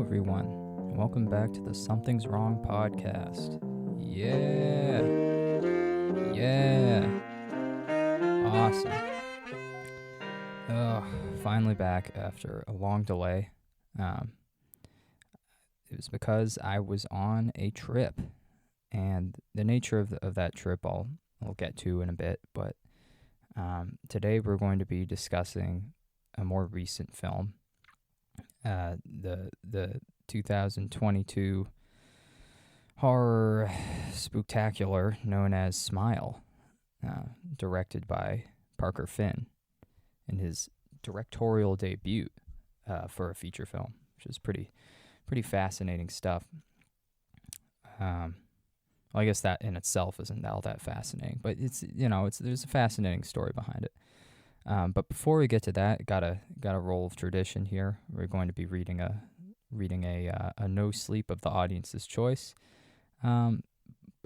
everyone, and welcome back to the Something's Wrong podcast. Yeah, awesome. Finally back after a long delay. It was because I was on a trip, and the nature of that trip I'll get to in a bit, but today we're going to be discussing a more recent film. The 2022 horror spooktacular known as Smile, directed by Parker Finn in his directorial debut for a feature film, which is pretty fascinating stuff. Well, I guess that in itself isn't all that fascinating, but there's a fascinating story behind it. But before we get to that, got a roll of tradition here. We're going to be reading a no sleep of the audience's choice.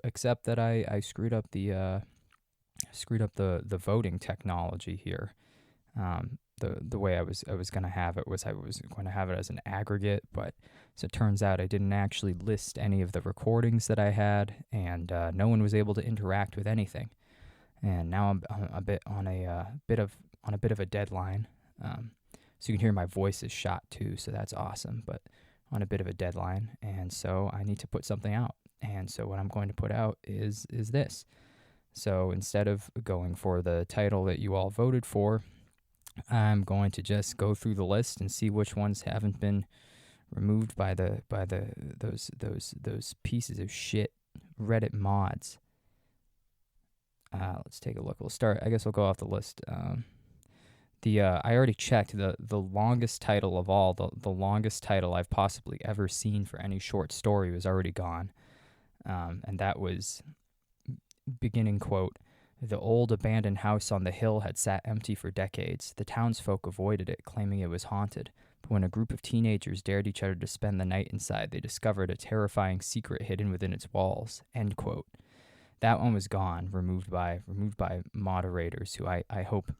Except that I screwed up the voting technology here. The way I was going to have it was I was going to have it as an aggregate, but as it turns out I didn't actually list any of the recordings that I had, and no one was able to interact with anything. And now I'm a bit on a bit of a deadline. So you can hear my voice is shot too, so that's awesome. But on a bit of a deadline, and so I need to put something out. And so what I'm going to put out is this. So instead of going for the title that you all voted for, I'm going to just go through the list and see which ones haven't been removed by those pieces of shit Reddit mods. Let's take a look. We'll start. I guess we'll go off the list. I already checked the longest title of all. The longest title I've possibly ever seen for any short story was already gone, and that was beginning quote: "The old abandoned house on the hill had sat empty for decades. The townsfolk avoided it, claiming it was haunted. But when a group of teenagers dared each other to spend the night inside, they discovered a terrifying secret hidden within its walls." End quote. That one was gone, removed by moderators who I hope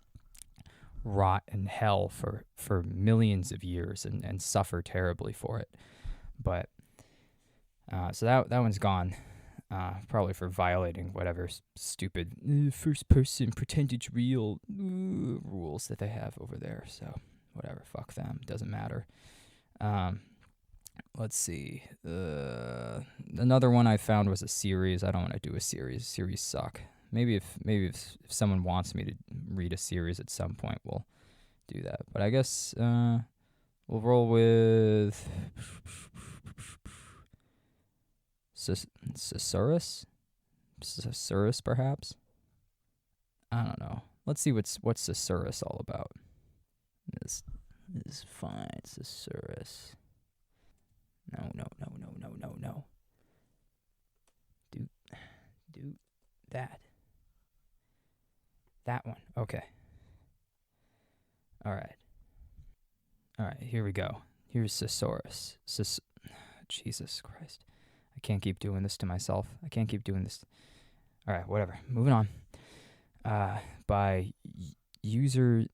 rot in hell for millions of years and suffer terribly for it. But so that one's gone, probably for violating whatever stupid first person pretend it's real rules that they have over there. So whatever, fuck them, doesn't matter. Let's see. Another one I found was a series. I don't want to do a series. Series suck. Maybe if someone wants me to read a series at some point, we'll do that. But I guess we'll roll with Susurrus, perhaps. I don't know. Let's see what's Susurrus all about. This is fine. Susurrus. No. Do that. That one. Okay. All right, here we go. Here's Susurrus. Jesus Christ. I can't keep doing this to myself. I can't keep doing this. All right, whatever. Moving on. By user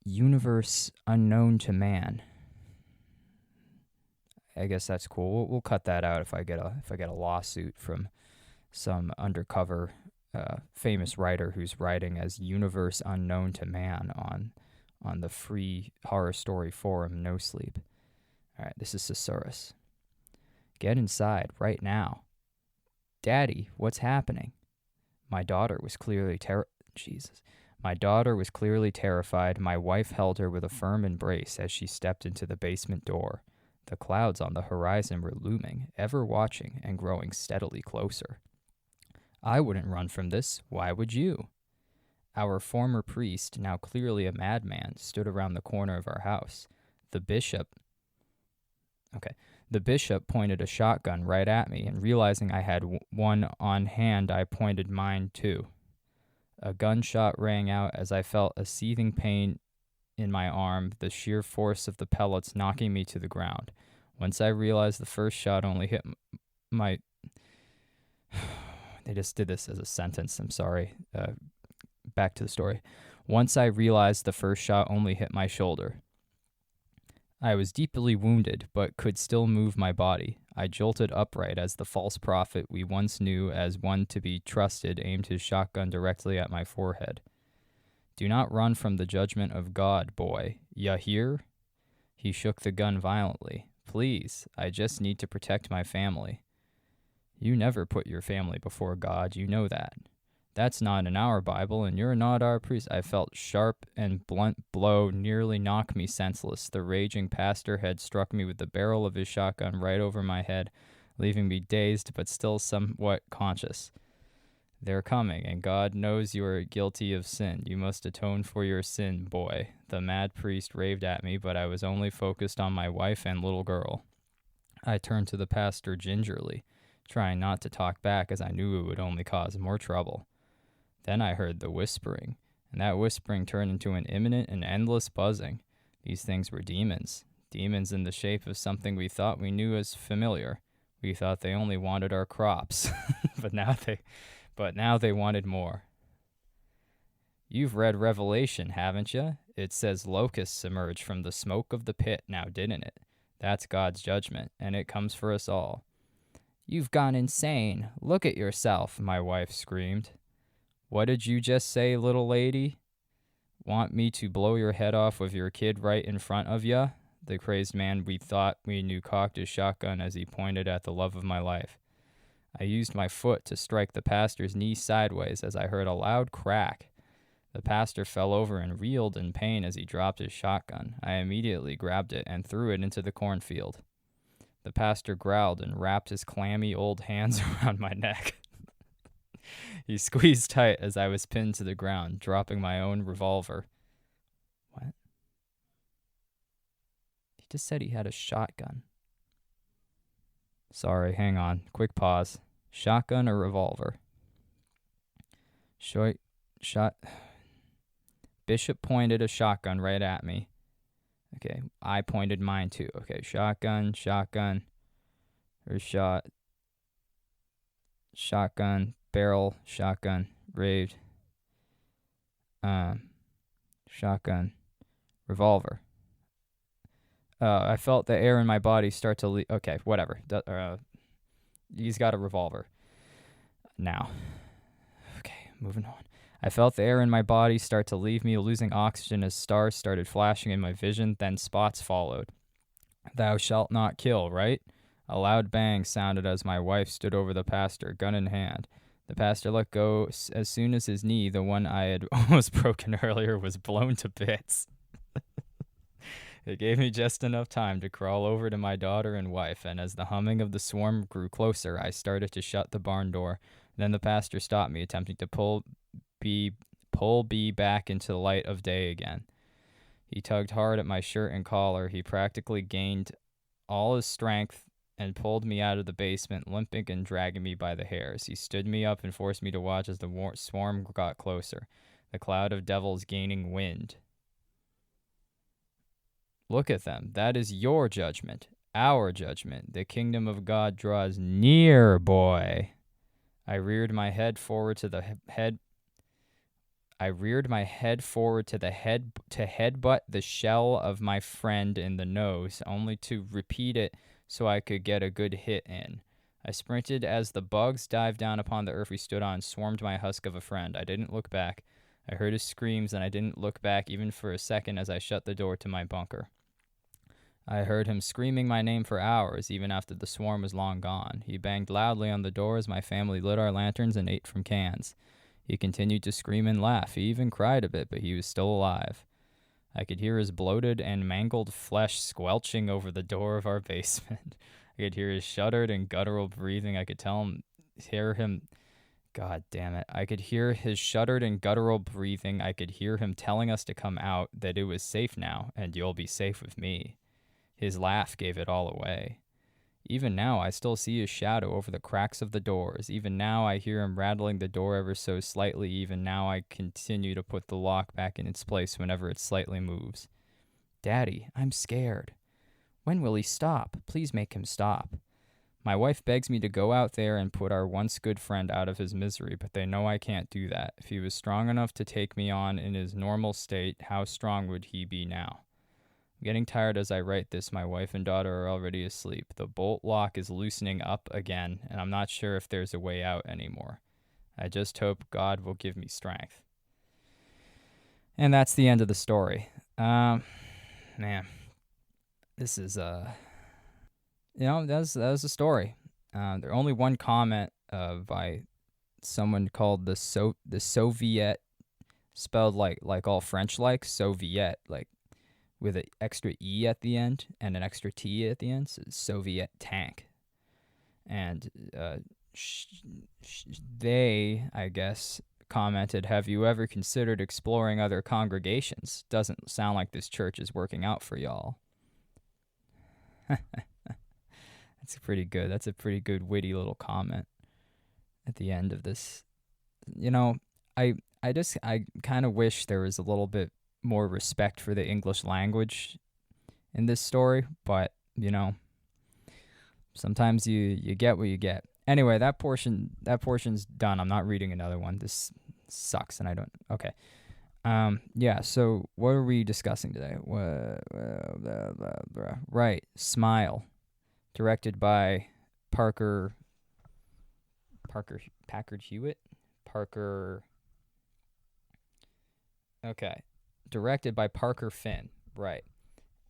universe unknown to man. I guess that's cool. We'll cut that out if I get a lawsuit from some undercover famous writer who's writing as universe unknown to man on the free horror story forum NOSLEEP. All right, this is Susurrus. Get inside right now. Daddy, what's happening? My daughter was clearly terrified. My wife held her with a firm embrace as she stepped into the basement door. The clouds on the horizon were looming, ever watching and growing steadily closer. I wouldn't run from this. Why would you? Our former priest, now clearly a madman, stood around the corner of our house. The bishop pointed a shotgun right at me, and realizing I had one on hand, I pointed mine too. A gunshot rang out as I felt a seething pain in my arm, the sheer force of the pellets knocking me to the ground. Once I realized the first shot only hit my... They just did this as a sentence, I'm sorry. Back to the story. Once I realized the first shot only hit my shoulder. I was deeply wounded, but could still move my body. I jolted upright as the false prophet we once knew as one to be trusted aimed his shotgun directly at my forehead. Do not run from the judgment of God, boy. Ya hear? He shook the gun violently. Please, I just need to protect my family. You never put your family before God, you know that. That's not in our Bible, and you're not our priest. I felt sharp and blunt blow nearly knock me senseless. The raging pastor had struck me with the barrel of his shotgun right over my head, leaving me dazed but still somewhat conscious. They're coming, and God knows you are guilty of sin. You must atone for your sin, boy. The mad priest raved at me, but I was only focused on my wife and little girl. I turned to the pastor gingerly, trying not to talk back as I knew it would only cause more trouble. Then I heard the whispering, and that whispering turned into an imminent and endless buzzing. These things were demons, demons in the shape of something we thought we knew as familiar. We thought they only wanted our crops, but now they wanted more. You've read Revelation, haven't you? It says locusts emerged from the smoke of the pit now, didn't it? That's God's judgment, and it comes for us all. You've gone insane. Look at yourself, my wife screamed. What did you just say, little lady? Want me to blow your head off with your kid right in front of ya? The crazed man we thought we knew cocked his shotgun as he pointed at the love of my life. I used my foot to strike the pastor's knee sideways as I heard a loud crack. The pastor fell over and reeled in pain as he dropped his shotgun. I immediately grabbed it and threw it into the cornfield. The pastor growled and wrapped his clammy old hands around my neck. He squeezed tight as I was pinned to the ground, dropping my own revolver. What? He just said he had a shotgun. Sorry, hang on. Quick pause. Shotgun or revolver? Shot. Bishop pointed a shotgun right at me. Okay, I pointed mine too. Okay, shotgun, or shotgun, barrel, shotgun, raved, shotgun, revolver. I felt the air in my body start to leave. Okay, whatever. He's got a revolver. Now. Okay, moving on. I felt the air in my body start to leave me, losing oxygen as stars started flashing in my vision, then spots followed. Thou shalt not kill, right? A loud bang sounded as my wife stood over the pastor, gun in hand. The pastor let go as soon as his knee, the one I had almost broken earlier, was blown to bits. It gave me just enough time to crawl over to my daughter and wife, and as the humming of the swarm grew closer, I started to shut the barn door. Then the pastor stopped me, attempting to pull B back into the light of day again. He tugged hard at my shirt and collar. He practically gained all his strength and pulled me out of the basement, limping and dragging me by the hairs. He stood me up and forced me to watch as the swarm got closer, the cloud of devils gaining wind. Look at them. That is your judgment, our judgment. The kingdom of God draws near, boy. I reared my head forward to headbutt the shell of my friend in the nose, only to repeat it so I could get a good hit in. I sprinted as the bugs dived down upon the earth we stood on, swarmed my husk of a friend. I didn't look back. I heard his screams, and I didn't look back even for a second as I shut the door to my bunker. I heard him screaming my name for hours, even after the swarm was long gone. He banged loudly on the door as my family lit our lanterns and ate from cans. He continued to scream and laugh. He even cried a bit, but he was still alive. I could hear his bloated and mangled flesh squelching over the door of our basement. I could hear his shuddered and guttural breathing. I could hear him telling us to come out, that it was safe now, and you'll be safe with me. His laugh gave it all away. Even now, I still see his shadow over the cracks of the doors. Even now, I hear him rattling the door ever so slightly. Even now, I continue to put the lock back in its place whenever it slightly moves. Daddy, I'm scared. When will he stop? Please make him stop. My wife begs me to go out there and put our once good friend out of his misery, but they know I can't do that. If he was strong enough to take me on in his normal state, how strong would he be now? Getting tired as I write this. My wife and daughter are already asleep. The bolt lock is loosening up again, and I'm not sure if there's a way out anymore. I just hope God will give me strength. And that's the end of the story. Man, this is that was the story. There only one comment by someone called the Soviet, spelled like all French, like Soviet, like with an extra E at the end and an extra T at the end. So Soviet tank. And they, I guess, commented, "Have you ever considered exploring other congregations? Doesn't sound like this church is working out for y'all." That's pretty good. That's a pretty good witty little comment at the end of this. I kind of wish there was a little bit more respect for the English language in this story, but sometimes you get what you get. Anyway, that portion's done. I'm not reading another one. This sucks, and I don't. Okay. Yeah. So what are we discussing today? Right. Smile, directed by Packard Hewitt. Okay. Directed by Parker Finn. Right.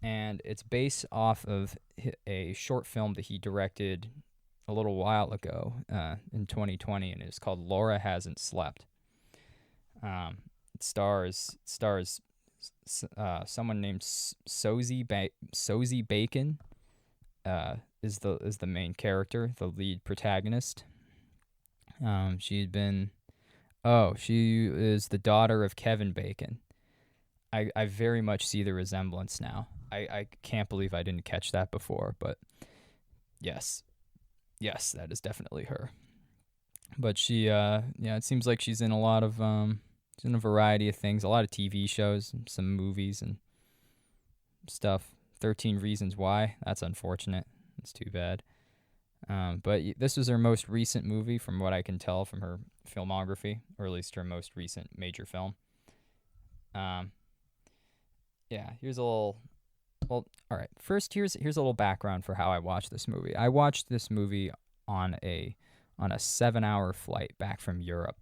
And it's based off of a short film that he directed a little while ago in 2020, and it's called Laura Hasn't Slept. It stars someone named Sosie Bacon is the main character, the lead protagonist. She is the daughter of Kevin Bacon. I very much see the resemblance now. I can't believe I didn't catch that before, but yes, that is definitely her. But she, it seems like she's in a lot of, she's in a variety of things, a lot of TV shows, some movies and stuff. 13 Reasons Why. That's unfortunate. It's too bad. But this was her most recent movie, from what I can tell from her filmography, or at least her most recent major film. Yeah, here's a little. Well, all right. First, here's a little background for how I watched this movie. I watched this movie on a 7-hour flight back from Europe,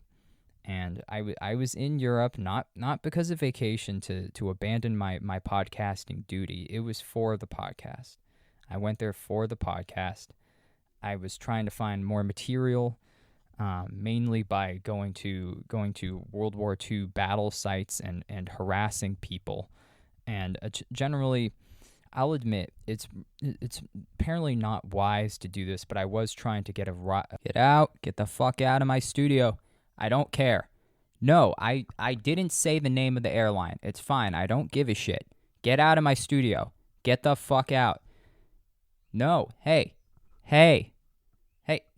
and I was in Europe not because of vacation to abandon my podcasting duty. It was for the podcast. I went there for the podcast. I was trying to find more material, mainly by going to World War II battle sites and harassing people, and generally. I'll admit, it's apparently not wise to do this, but I was trying to get the fuck out of my studio. I don't care. No, I didn't say the name of the airline. It's fine. I don't give a shit. Get out of my studio. Get the fuck out. No, hey.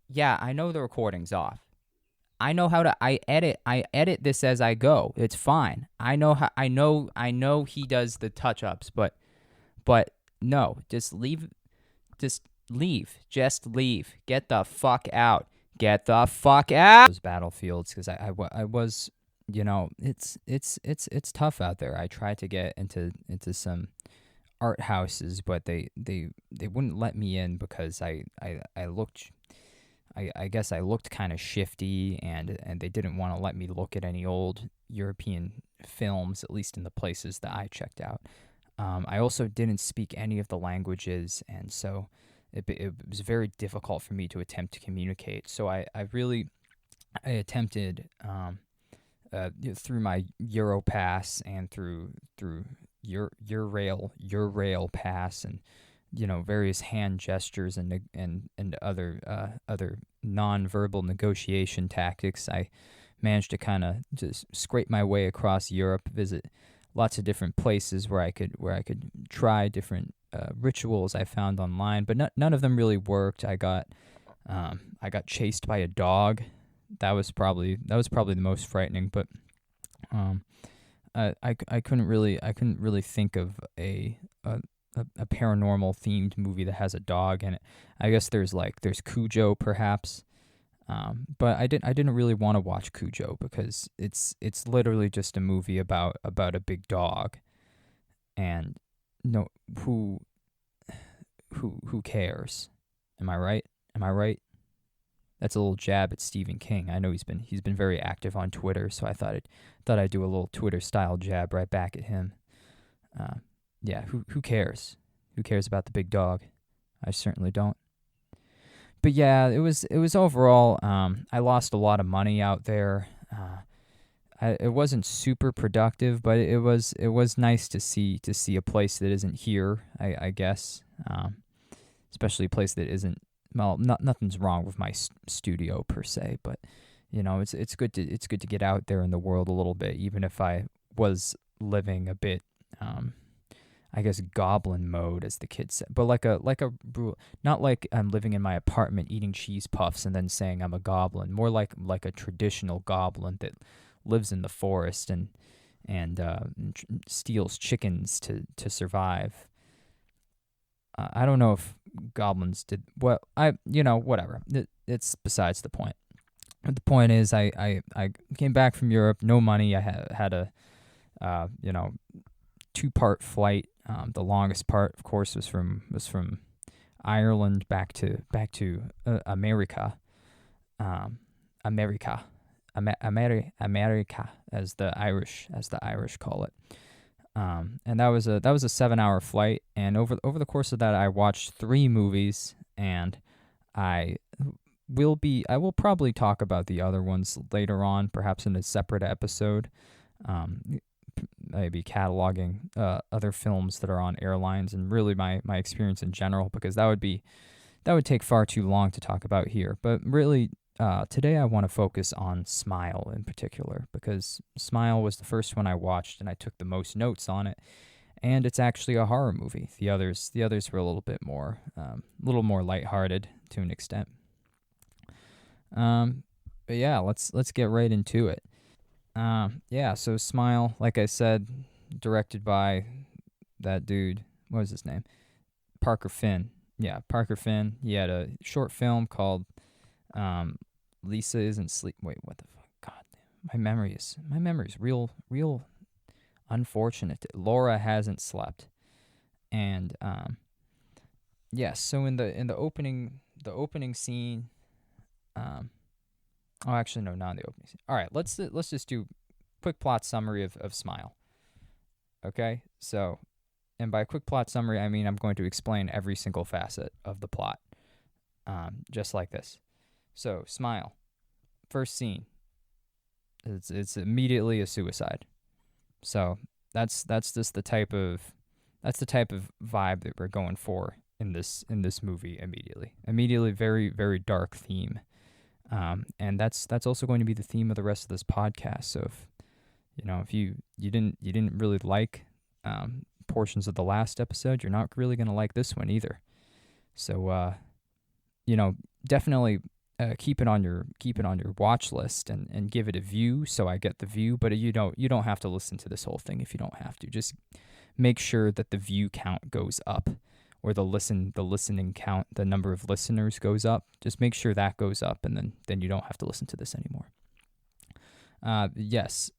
Yeah, I know the recording's off. I know how to. I edit this as I go. It's fine. I know he does the touch-ups, but no, just leave. Just leave. Get the fuck out. Those battlefields, because I was, it's tough out there. I tried to get into some art houses, but they wouldn't let me in because I guess I looked kind of shifty, and they didn't want to let me look at any old European films, at least in the places that I checked out. I also didn't speak any of the languages, and so it was very difficult for me to attempt to communicate. So I attempted through my Europass and through Eurail pass, and various hand gestures and other nonverbal negotiation tactics. I managed to kind of just scrape my way across Europe, visit lots of different places where I could try different rituals I found online, but none of them really worked. I got chased by a dog. That was probably the most frightening. But I couldn't really think of a paranormal themed movie that has a dog in it. I guess there's Cujo perhaps. But I didn't really want to watch Cujo because it's literally just a movie about a big dog, and no, who who cares? Am I right? Am I right? That's a little jab at Stephen King. I know he's been very active on Twitter, so thought I'd do a little Twitter style jab right back at him. Uh, yeah, who cares? Who cares about the big dog? I certainly don't. But yeah, it was overall. I lost a lot of money out there. It wasn't super productive, but it was nice to see a place that isn't here. I guess, especially a place that isn't. Well, nothing's wrong with my studio per se, but it's good to get out there in the world a little bit, even if I was living a bit, I guess, goblin mode, as the kids said, but not like I'm living in my apartment eating cheese puffs and then saying I'm a goblin. More like a traditional goblin that lives in the forest and steals chickens to survive. I don't know if goblins did well. Whatever. It's besides the point. But the point is, I came back from Europe, no money. I had a 2-part flight. The longest part, of course, was from Ireland back to America. America, as the Irish call it. And that was a 7-hour flight. And over the course of that, I watched 3 movies, and I will probably talk about the other ones later on, perhaps in a separate episode. Maybe cataloging other films that are on airlines and really my experience in general, because that would take far too long to talk about here. But really, today I want to focus on Smile in particular, because Smile was the first one I watched and I took the most notes on it, and it's actually a horror movie. The others were a little more lighthearted to an extent. But yeah, let's get right into it. So Smile, like I said, directed by that dude. What was his name? Parker Finn. Yeah, Parker Finn. He had a short film called Lisa Isn't Sleep. Wait, what the fuck? God, my memory is real unfortunate. Laura Hasn't Slept. And so in the opening scene, actually, no, not in the opening scene. All right, let's just do quick plot summary of Smile. Okay, so, and by quick plot summary, I mean I'm going to explain every single facet of the plot, just like this. So, Smile, first scene. It's immediately a suicide. So that's just the type of vibe that we're going for in this movie immediately. Immediately, very very dark theme. And that's also going to be the theme of the rest of this podcast. So if you didn't really like portions of the last episode, you're not really going to like this one either. So definitely keep it on your watch list and give it a view, so I get the view. But you don't have to listen to this whole thing if you don't have to. Just make sure that the view count goes up, or the listening count, the number of listeners goes up. Just make sure that goes up, and then you don't have to listen to this anymore. Yes.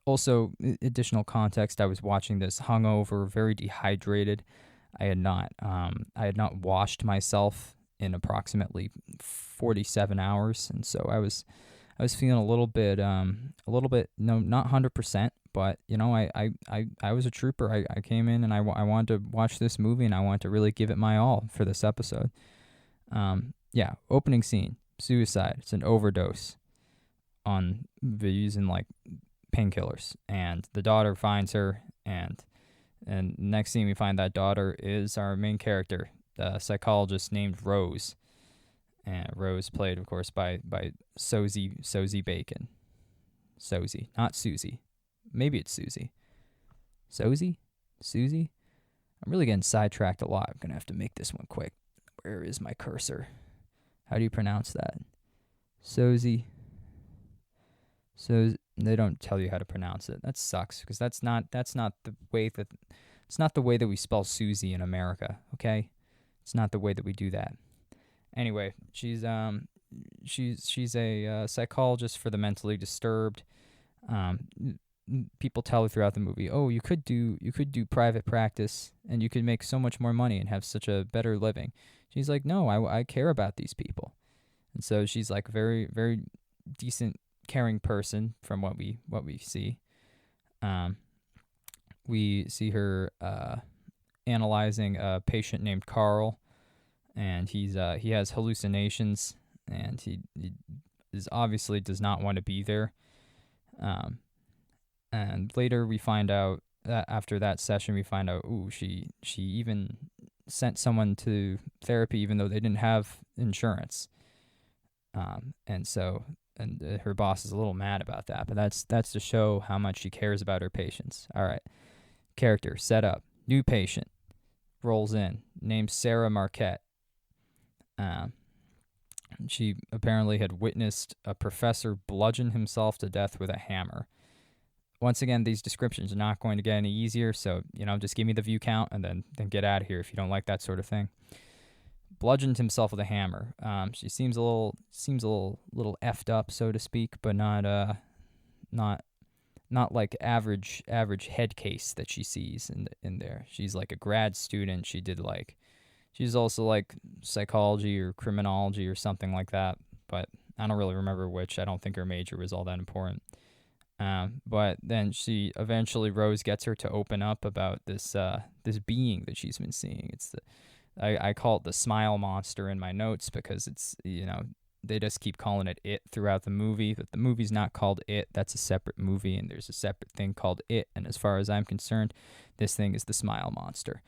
Also, additional context: I was watching this hungover, very dehydrated. I had not washed myself in approximately 47 hours, and so I was feeling a little bit, no, not 100%, but I was a trooper. I came in and I wanted to watch this movie, and I wanted to really give it my all for this episode. Opening scene, suicide. It's an overdose on using like painkillers, and the daughter finds her, and next thing we find, that daughter is our main character, a psychologist named Rose. And Rose played, of course, by Sosie Bacon. Sosie, not Susie. Maybe it's Susie. Susie? I'm really getting sidetracked a lot. I'm going to have to make this one quick. Where is my cursor? How do you pronounce that? Sosie. So they don't tell you how to pronounce it. That sucks, because that's not the way that it's not the way that we spell Susie in America, okay? It's not the way that we do that. Anyway, she's a psychologist for the mentally disturbed. people tell her throughout the movie, oh, you could do private practice and you could make so much more money and have such a better living. She's like, no, I care about these people. And so she's like a very, very decent, caring person from what we see. Um, we see her analyzing a patient named Carl, and he has hallucinations, and he is obviously does not want to be there. And later we find out that after that session, we find out, ooh, she even sent someone to therapy even though they didn't have insurance. And so, her boss is a little mad about that, but that's to show how much she cares about her patients. All right, character set up. New patient rolls in, named Sarah Marquette. She apparently had witnessed a professor bludgeon himself to death with a hammer. Once again, these descriptions are not going to get any easier, so, just give me the view count and then get out of here if you don't like that sort of thing. Bludgeoned himself with a hammer. She seems a little effed up, so to speak, but not like average head case that she sees in there. She's like a grad student. She's also like psychology or criminology or something like that, but I don't really remember which. I don't think her major was all that important. But then Rose gets her to open up about this being that she's been seeing. I call it the smile monster in my notes because it's, they just keep calling it throughout the movie, but the movie's not called It. That's a separate movie, and there's a separate thing called It, and as far as I'm concerned, this thing is the smile monster.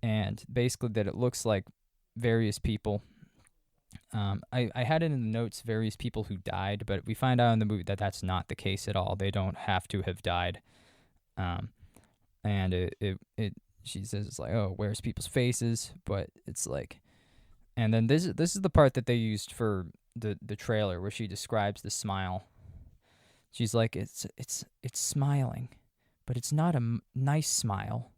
And basically that it looks like various people. I had it in the notes, various people who died, but we find out in the movie that that's not the case at all. They don't have to have died. And she says it's like, oh, where's people's faces? But it's like, and then this is the part that they used for the trailer where she describes the smile. She's like, it's smiling, but it's not a nice smile.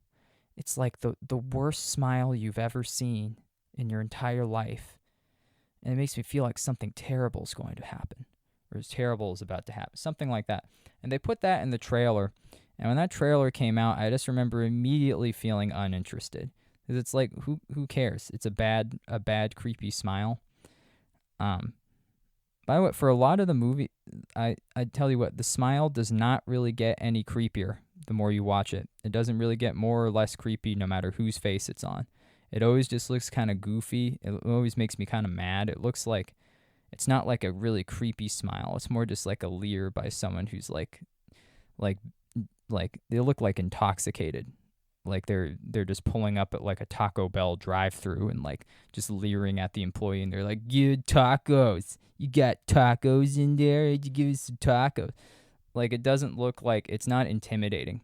It's like the worst smile you've ever seen in your entire life. And it makes me feel like something terrible is going to happen, or terrible is about to happen, something like that. And they put that in the trailer. And when that trailer came out, I just remember immediately feeling uninterested. Because it's like, who cares? It's a bad, creepy smile. By the way, for a lot of the movie, I tell you what, the smile does not really get any creepier the more you watch it. It doesn't really get more or less creepy no matter whose face it's on. It always just looks kind of goofy. It always makes me kind of mad. It looks like, it's not like a really creepy smile. It's more just like a leer by someone who's like they look like intoxicated. Like they're just pulling up at like a Taco Bell drive-through and like just leering at the employee, and they're like, "Good tacos. You got tacos in there? Did you give us some tacos?" Like, it doesn't look like, it's not intimidating.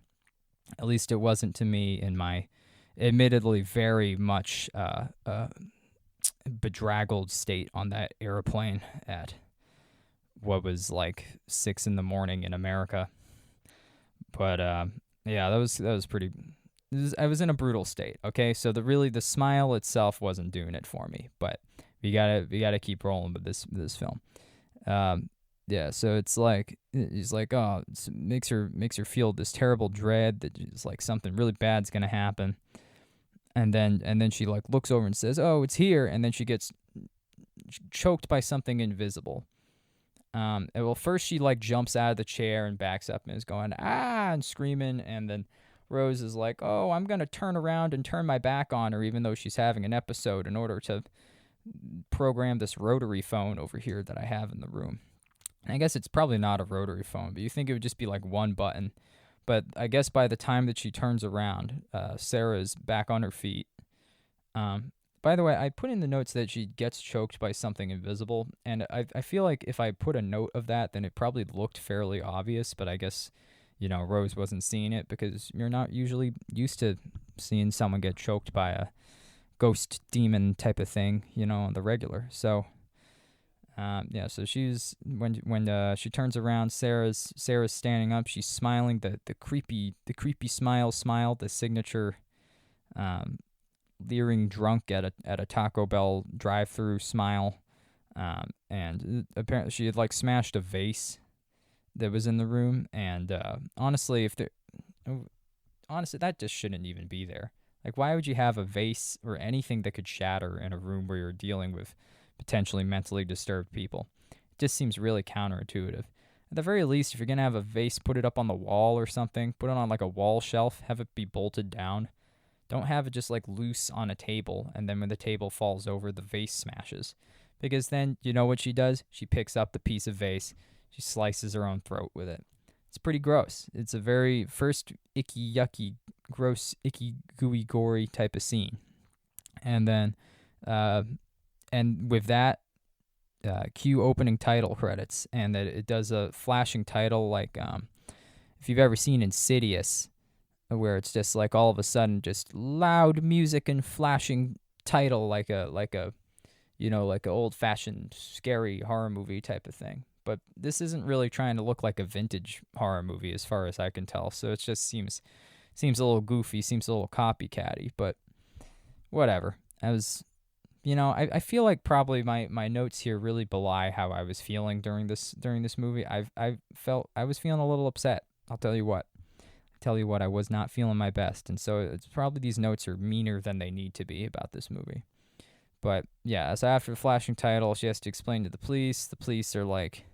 At least it wasn't to me in my admittedly very much bedraggled state on that airplane at what was like 6 a.m. in America. But yeah, that was pretty. I was in a brutal state. Okay, so the smile itself wasn't doing it for me, but we gotta keep rolling with this film. Yeah, so it's like, he's like, oh, it makes her feel this terrible dread that it's like something really bad's gonna happen, and then she like looks over and says, oh, it's here, and then she gets choked by something invisible. Well, first she like jumps out of the chair and backs up and is going and screaming, and then Rose is like, oh, I'm gonna turn around and turn my back on her even though she's having an episode in order to program this rotary phone over here that I have in the room. And I guess it's probably not a rotary phone, but you think it would just be like one button. But I guess by the time that she turns around, Sarah's back on her feet. By the way, I put in the notes that she gets choked by something invisible, and I feel like if I put a note of that, then it probably looked fairly obvious, but I guess, Rose wasn't seeing it because you're not usually used to seeing someone get choked by a ghost demon type of thing, on the regular. So, yeah, so she's, when she turns around, Sarah's standing up, she's smiling, the creepy smile, the signature, leering drunk at a Taco Bell drive-through smile, and apparently she had like smashed a vase, that was in the room, and honestly, honestly, that just shouldn't even be there. Like, why would you have a vase or anything that could shatter in a room where you're dealing with potentially mentally disturbed people? It just seems really counterintuitive. At the very least, if you're going to have a vase, put it up on the wall or something. Put it on like a wall shelf. Have it be bolted down. Don't have it just like loose on a table, and then when the table falls over, the vase smashes. Because then, you know what she does? She picks up the piece of vase. She slices her own throat with it. It's pretty gross. It's a very first icky, yucky, gross, icky, gooey, gory type of scene. And then, and with that, cue opening title credits, and that it does a flashing title like if you've ever seen Insidious, where it's just like all of a sudden just loud music and flashing title like a like a old fashioned scary horror movie type of thing. But this isn't really trying to look like a vintage horror movie as far as I can tell. So it just seems a little goofy, seems a little copycatty, but whatever. I feel like probably my notes here really belie how I was feeling during this movie. I felt I was feeling a little upset. I'll tell you what. I was not feeling my best, and so it's probably these notes are meaner than they need to be about this movie. But yeah, so after the flashing title, she has to explain to the police. The police are like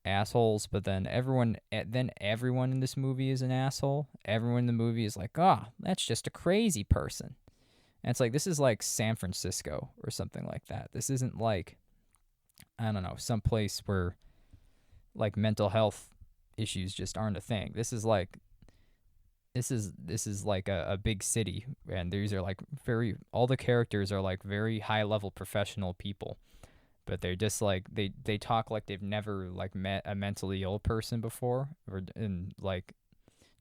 assholes, but then everyone in this movie is an asshole. Everyone in the movie is like, that's just a crazy person. And it's like, this is like San Francisco or something like that. This isn't like, I don't know, some place where like mental health issues just aren't a thing. This is like a big city, and these are like all the characters are like very high level professional people, but they're just like they talk like they've never like met a mentally ill person before, and like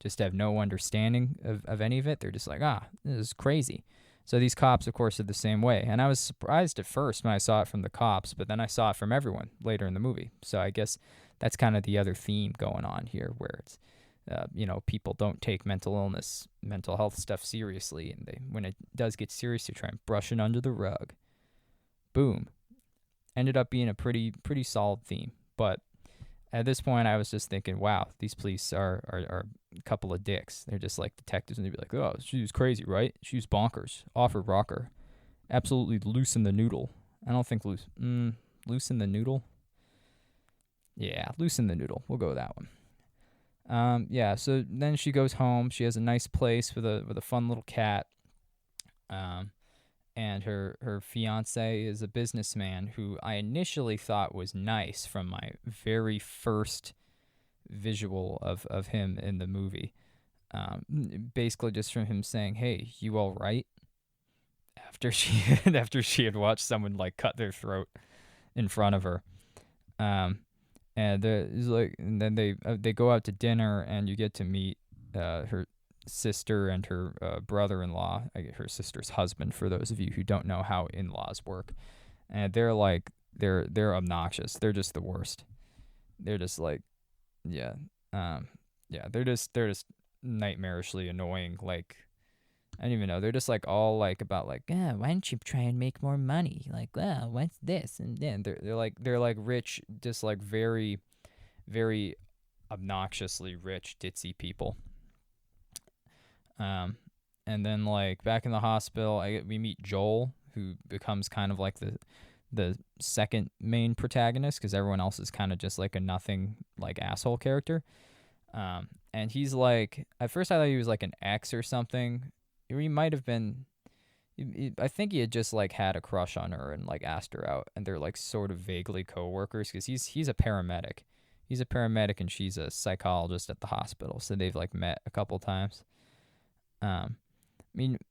just have no understanding of any of it. They're just like, this is crazy. So these cops, of course, are the same way. And I was surprised at first when I saw it from the cops, but then I saw it from everyone later in the movie. So I guess that's kind of the other theme going on here, where it's, people don't take mental health stuff seriously. And when it does get serious, they try and brush it under the rug. Boom. Ended up being a pretty solid theme. But at this point, I was just thinking, wow, these police are a couple of dicks. They're just like detectives, and they'd be like, oh, she was crazy, right? She was bonkers. Off her rocker. Absolutely loosen the noodle. I don't think loosen the noodle? Yeah, loosen the noodle. We'll go with that one. So then she goes home. She has a nice place with a fun little cat. And her fiance is a businessman who I initially thought was nice from my very first visual of him in the movie. Basically just from him saying, "Hey, you all right?" After she had watched someone like cut their throat in front of her. And then they go out to dinner, and you get to meet her sister and her brother-in-law, her sister's husband, for those of you who don't know how in-laws work. And they're like they're obnoxious. They're just the worst. They're just like they're just nightmarishly annoying. Like, I don't even know. They're just like all like about like, why don't you try and make more money? Like, what's this? And then they're like rich, just like very, very obnoxiously rich, ditzy people. And then like back in the hospital, we meet Joel, who becomes kind of like the second main protagonist, because everyone else is kind of just like a nothing like asshole character. And he's like, at first I thought he was like an ex or something. He might have been. I think he had just like had a crush on her and like asked her out, and they're like sort of vaguely co-workers, because he's a paramedic. He's a paramedic and she's a psychologist at the hospital, so they've like met a couple times.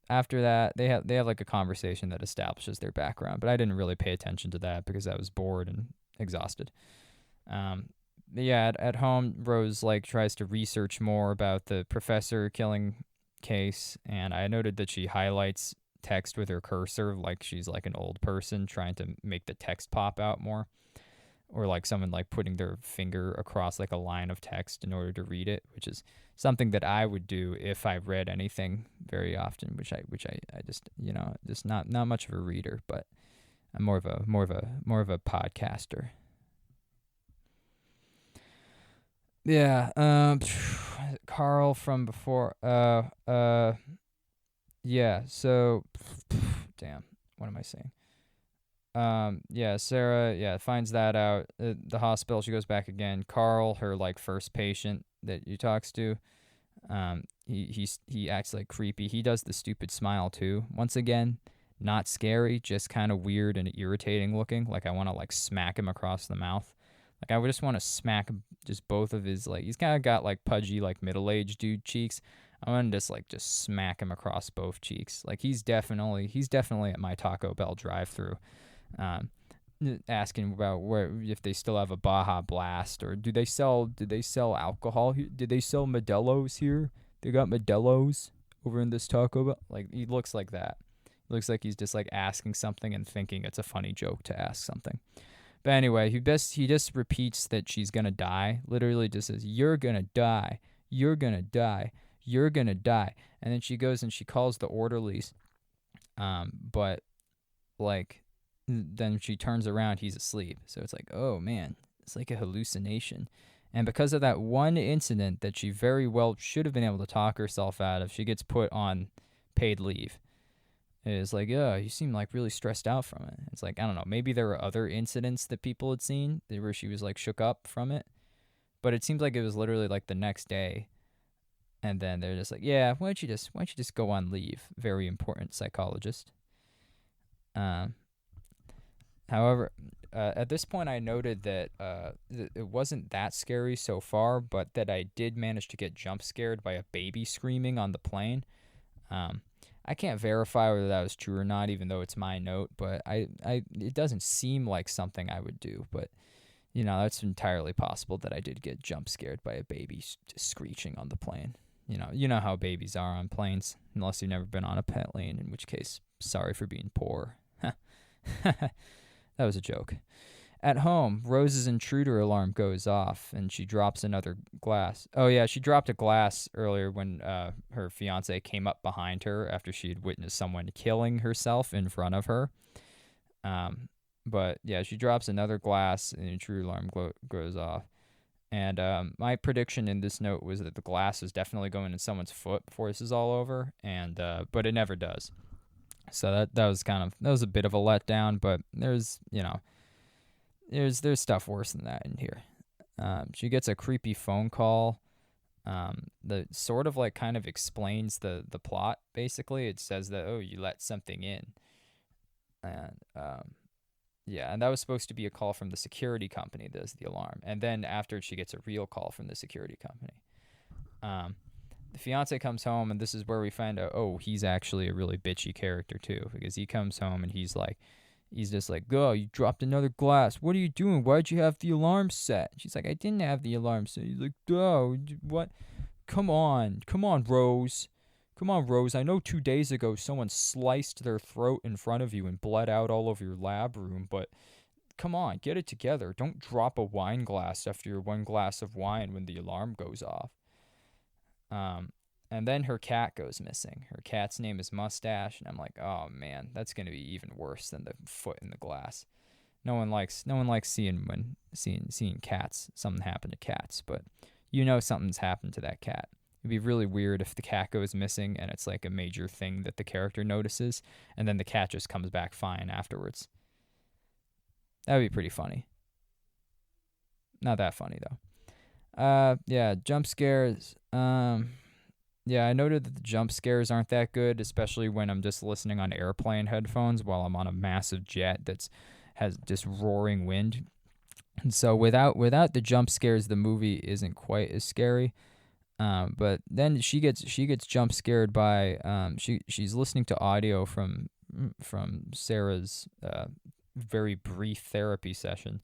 After that, they have like a conversation that establishes their background, but I didn't really pay attention to that because I was bored and exhausted. At home, Rose like tries to research more about the professor killing case, and I noted that she highlights text with her cursor like she's like an old person trying to make the text pop out more, or like someone like putting their finger across like a line of text in order to read it, which is something that I would do if I read anything very often, which I just just not much of a reader, but I'm more of a podcaster. Yeah. Carl from before. Yeah. So, damn. What am I saying? Yeah, Sarah, yeah, finds that out at the hospital. She goes back again. Carl, her like first patient that he talks to, he acts like creepy. He does the stupid smile too. Once again, not scary, just kind of weird and irritating looking. Like I want to like smack him across the mouth. Like I would just want to smack just both of his like he's kind of got like pudgy like middle-aged dude cheeks. I want to just smack him across both cheeks. Like he's definitely at my Taco Bell drive-through um, asking about where if they still have a Baja Blast or do they sell alcohol here? Did they sell Modelo's here? They got Modelo's over in this Taco Bell. Like he looks like that. He looks like he's just like asking something and thinking it's a funny joke to ask something. But anyway, he just repeats that she's gonna die. Literally just says, "You're gonna die. You're gonna die. You're gonna die." And then she goes and she calls the orderlies. But like then she turns around, he's asleep. So it's like, oh man, it's like a hallucination. And because of that one incident that she very well should have been able to talk herself out of, she gets put on paid leave. It's like, yeah, you seem like really stressed out from it. It's like, I don't know, maybe there were other incidents that people had seen where she was like shook up from it. But it seems like it was literally like the next day. And then they're just like, yeah, why don't you just go on leave? Very important psychologist. Um, However, at this point, I noted that it wasn't that scary so far, but that I did manage to get jump scared by a baby screaming on the plane. Um, I can't verify whether that was true or not, even though it's my note. But it doesn't seem like something I would do. But that's entirely possible that I did get jump scared by a baby screeching on the plane. You know how babies are on planes, unless you've never been on a plane, in which case, sorry for being poor. That was a joke. At home, Rose's intruder alarm goes off and she drops another glass. Oh, yeah, she dropped a glass earlier when her fiance came up behind her after she had witnessed someone killing herself in front of her. But yeah, she drops another glass and the intruder alarm goes off. And my prediction in this note was that the glass is definitely going in someone's foot before this is all over, and but it never does. So that was a bit of a letdown, but there's stuff worse than that in here. She gets a creepy phone call that sort of like kind of explains the plot. Basically, it says that, oh, you let something in, and yeah, and that was supposed to be a call from the security company that does the alarm, and then after she gets a real call from the security company. The fiance comes home, and this is where we find out, oh, he's actually a really bitchy character too, because he comes home and he's just like, oh, you dropped another glass. What are you doing? Why'd you have the alarm set? She's like, I didn't have the alarm set. He's like, oh, what? Come on, Rose. Come on, Rose. I know 2 days ago someone sliced their throat in front of you and bled out all over your lab room, but come on, get it together. Don't drop a wine glass after your one glass of wine when the alarm goes off. Um, and then her cat goes missing. Her cat's name is Mustache, and I'm like, oh man, that's gonna be even worse than the foot in the glass. No one likes seeing cats. Something happen to cats, but something's happened to that cat. It'd be really weird if the cat goes missing and it's like a major thing that the character notices, and then the cat just comes back fine afterwards. That would be pretty funny. Not that funny though. Yeah, jump scares. Yeah, I noted that the jump scares aren't that good, especially when I'm just listening on airplane headphones while I'm on a massive jet that's has just roaring wind. And so without the jump scares, the movie isn't quite as scary. But then she gets jump scared by she's listening to audio from Sarah's very brief therapy session,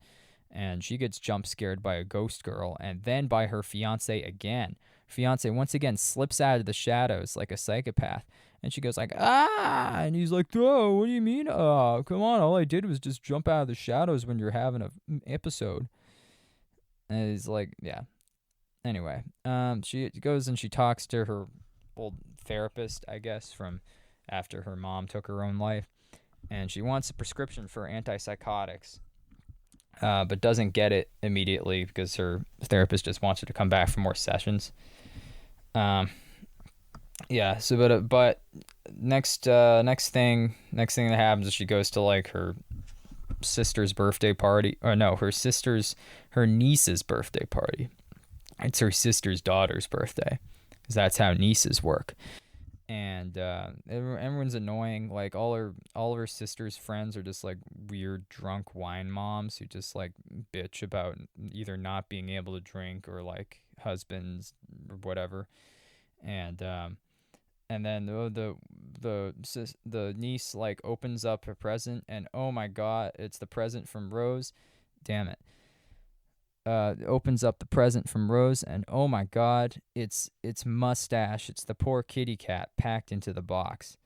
and she gets jump scared by a ghost girl and then by her fiance again. Fiance once again slips out of the shadows like a psychopath, and she goes like, ah, and he's like, oh, what do you mean, come on, all I did was just jump out of the shadows when you're having a episode. And he's like, yeah. Anyway, she goes and she talks to her old therapist, I guess, from after her mom took her own life, and she wants a prescription for antipsychotics. but doesn't get it immediately because her therapist just wants her to come back for more sessions. Um, yeah. So, but next thing that happens is she goes to like her sister's birthday party, or no, her niece's birthday party. It's her sister's daughter's birthday, because that's how nieces work. And everyone's annoying. Like all of her sister's friends are just like weird drunk wine moms who just like bitch about either not being able to drink or like husbands or whatever. And then the niece like opens up a present, and oh my god, it's the present from Rose. Damn it. Opens up the present from Rose, and oh my god, it's Mustache. It's the poor kitty cat packed into the box.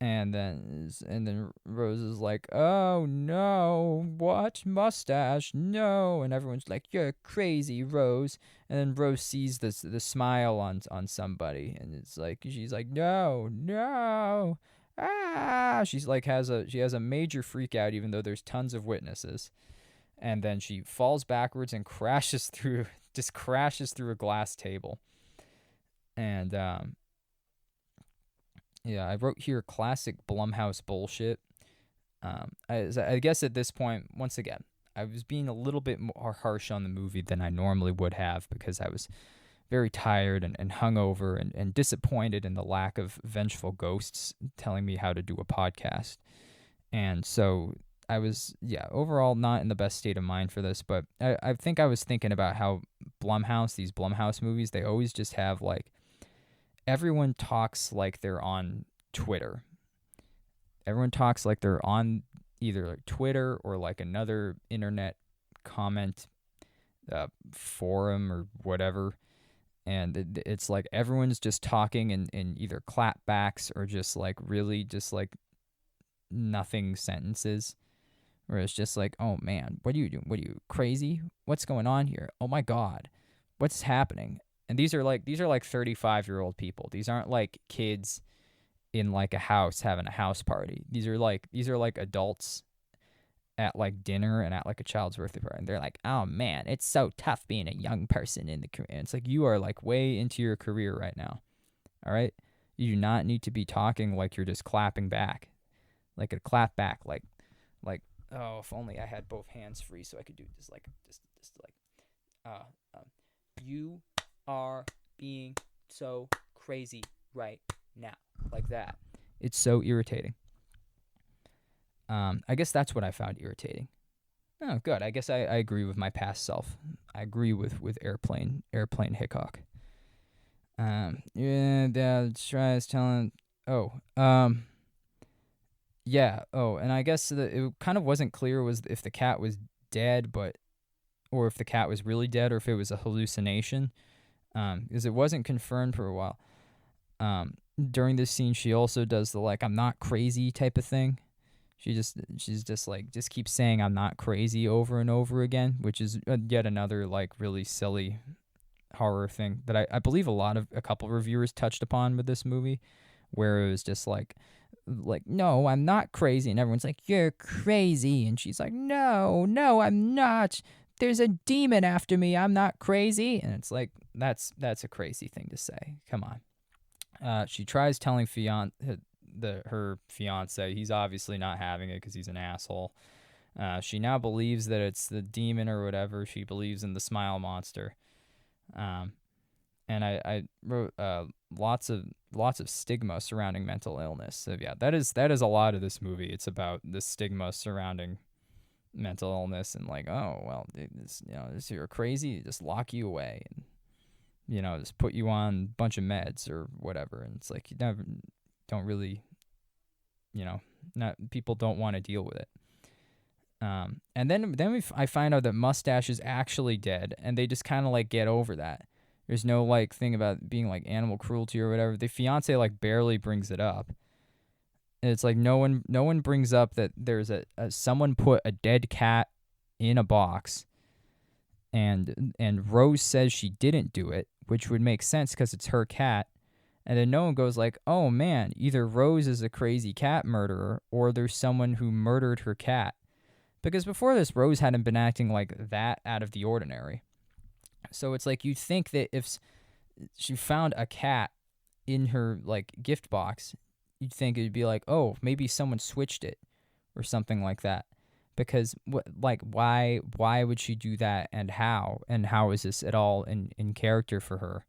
And then Rose is like, "Oh no, what Mustache? No!" And everyone's like, "You're crazy, Rose." And then Rose sees the smile on somebody, and it's like she's like, "No, no, ah!" She has a major freak out, even though there's tons of witnesses. And then she falls backwards and crashes through a glass table. And yeah, I wrote here classic Blumhouse bullshit. I guess at this point, once again, I was being a little bit more harsh on the movie than I normally would have, because I was very tired and hungover and disappointed in the lack of vengeful ghosts telling me how to do a podcast. And so I was, yeah, overall not in the best state of mind for this, but I think I was thinking about how these Blumhouse movies, they always just have like, everyone talks like they're on Twitter. Everyone talks like they're on either like Twitter or like another internet comment forum or whatever. And it's like everyone's just talking in either clapbacks or just like really just like nothing sentences, where it's just like, oh man, what are you doing? What are you, crazy? What's going on here? Oh my god, what's happening? And these are like 35-year-old people. These aren't like kids in like a house having a house party. These are like adults at like dinner and at like a child's birthday party. And they're like, oh man, it's so tough being a young person in the career. And it's like, you are like way into your career right now. All right. You do not need to be talking like you're just clapping back, like a clap back, like, oh, if only I had both hands free so I could do this, like, just like, uh, you are being so crazy right now, like that. It's so irritating. I guess that's what I found irritating. Oh, good. I guess I agree with my past self. I agree with airplane Hickok. Yeah, Dad tries telling. Oh, yeah. Oh, and I guess it kind of wasn't clear was if the cat was dead, or if the cat was really dead, or if it was a hallucination. Because it wasn't confirmed for a while. During this scene, she also does the like, "I'm not crazy" type of thing. She's just like, just keeps saying "I'm not crazy" over and over again, which is yet another like really silly horror thing that I believe a couple reviewers touched upon with this movie, where it was just like, "No, I'm not crazy," and everyone's like, "You're crazy," and she's like, "No, no, I'm not. There's a demon after me. I'm not crazy." And it's like, that's a crazy thing to say. Come on. She tries telling her fiance. He's obviously not having it because he's an asshole. She now believes that it's the demon or whatever. She believes in the smile monster. Um, and I wrote lots of stigma surrounding mental illness. So yeah, that is a lot of this movie. It's about the stigma surrounding mental illness, and like, oh well, this you're crazy, just lock you away, and just put you on a bunch of meds or whatever. And it's like, you never don't really, not people don't want to deal with it. And then I find out that Mustache is actually dead, and they just kind of like get over that. There's no like thing about being like animal cruelty or whatever. The fiance like barely brings it up. And it's like no one brings up that there's someone put a dead cat in a box, and Rose says she didn't do it, which would make sense because it's her cat. And then no one goes like, oh man, either Rose is a crazy cat murderer or there's someone who murdered her cat. Because before this, Rose hadn't been acting like that out of the ordinary. So it's like you'd think that if she found a cat in her like gift box, you'd think it'd be like, oh, maybe someone switched it or something like that. Because why would she do that, and how is this at all in character for her,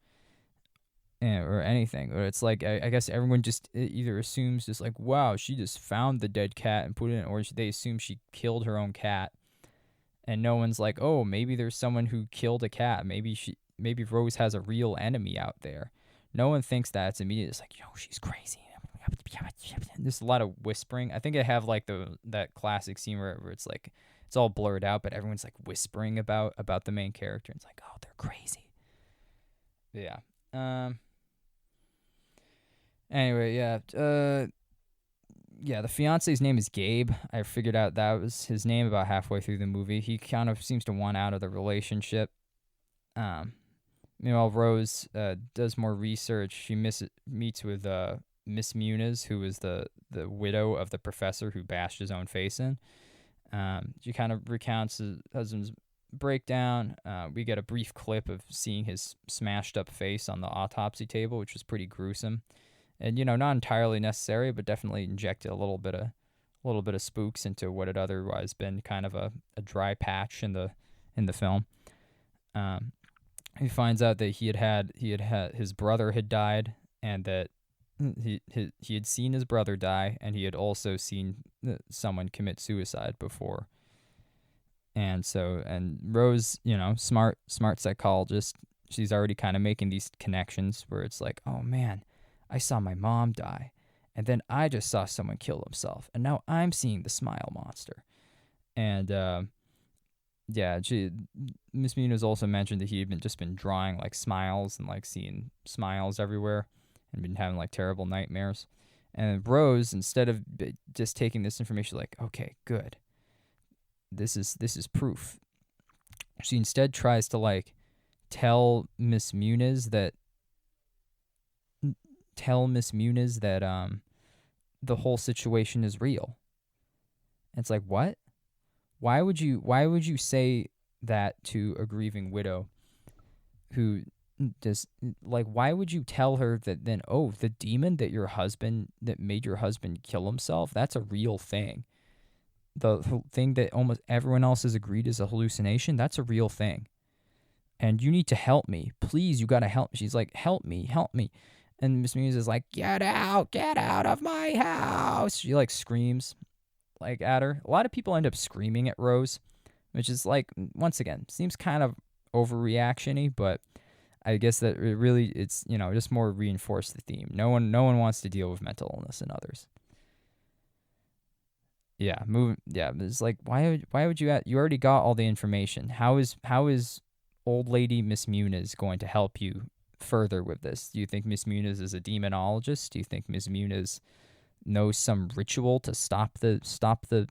or anything? Or it's like I guess everyone just either assumes just like, wow, she just found the dead cat and put it in, or they assume she killed her own cat, and no one's like, oh, maybe there's someone who killed a cat. Maybe Rose has a real enemy out there. No one thinks that. It's immediate. It's like, yo, she's crazy. There's a lot of whispering. I think I have like that classic scene where it's like it's all blurred out, but everyone's like whispering about the main character. And it's like, oh, they're crazy. Yeah. Anyway, yeah. Yeah, the fiance's name is Gabe. I figured out that was his name about halfway through the movie. He kind of seems to want out of the relationship. Meanwhile, Rose does more research. She meets with Miss Muniz, who is the widow of the professor who bashed his own face in. She kind of recounts his husband's breakdown. We get a brief clip of seeing his smashed up face on the autopsy table, which was pretty gruesome, and not entirely necessary, but definitely injected a little bit of spooks into what had otherwise been kind of a dry patch in the film. He finds out that he had his brother had died, and that he had seen his brother die, and he had also seen someone commit suicide before. And Rose, smart psychologist, she's already kind of making these connections where it's like, oh man, I saw my mom die, and then I just saw someone kill himself, and now I'm seeing the smile monster. And yeah, Miss Muniz also mentioned that he had just been drawing like smiles and like seeing smiles everywhere, and been having like terrible nightmares. And Rose, instead of just taking this information like, okay, good, this is proof, she instead tries to like tell Miss Muniz that the whole situation is real. And it's like, what? Why would you say that to a grieving widow who just like, why would you tell her that then, oh, the demon that made your husband kill himself, that's a real thing. The thing that almost everyone else has agreed is a hallucination, that's a real thing. And you need to help me. Please, you got to help. She's like, help me. And Miss Muse is like, get out of my house. She like screams like at her. A lot of people end up screaming at Rose, which is like, once again, seems kind of overreaction-y, but I guess that it's just more reinforced the theme. No one wants to deal with mental illness in others. Yeah, it's like, why would you you already got all the information. How is old lady Miss Muniz going to help you further with this? Do you think Miss Muniz is a demonologist? Do you think Miss Muniz knows some ritual to stop the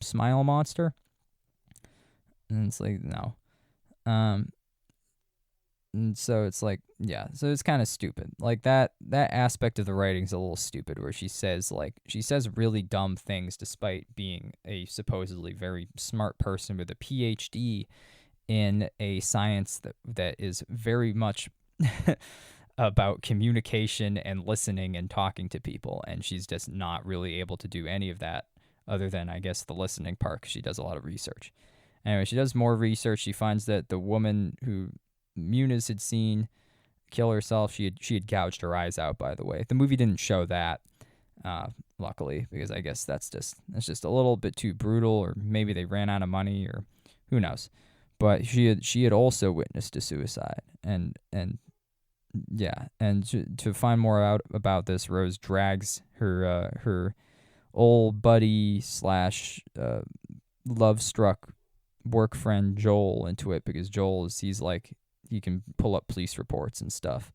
smile monster? And it's like, no. And so it's like, yeah, so it's kind of stupid. Like that aspect of the writing's a little stupid, where she says really dumb things despite being a supposedly very smart person with a PhD in a science that is very much about communication and listening and talking to people, and she's just not really able to do any of that other than, I guess, the listening part, 'cause she does a lot of research. Anyway, she does more research. She finds that the woman who Muniz had seen kill herself, she had gouged her eyes out, by the way. The movie didn't show that, luckily, because I guess that's just a little bit too brutal, or maybe they ran out of money, or who knows. But she had also witnessed a suicide, and yeah, and to find more out about this, Rose drags her old buddy / love-struck work friend Joel into it, because Joel he can pull up police reports and stuff.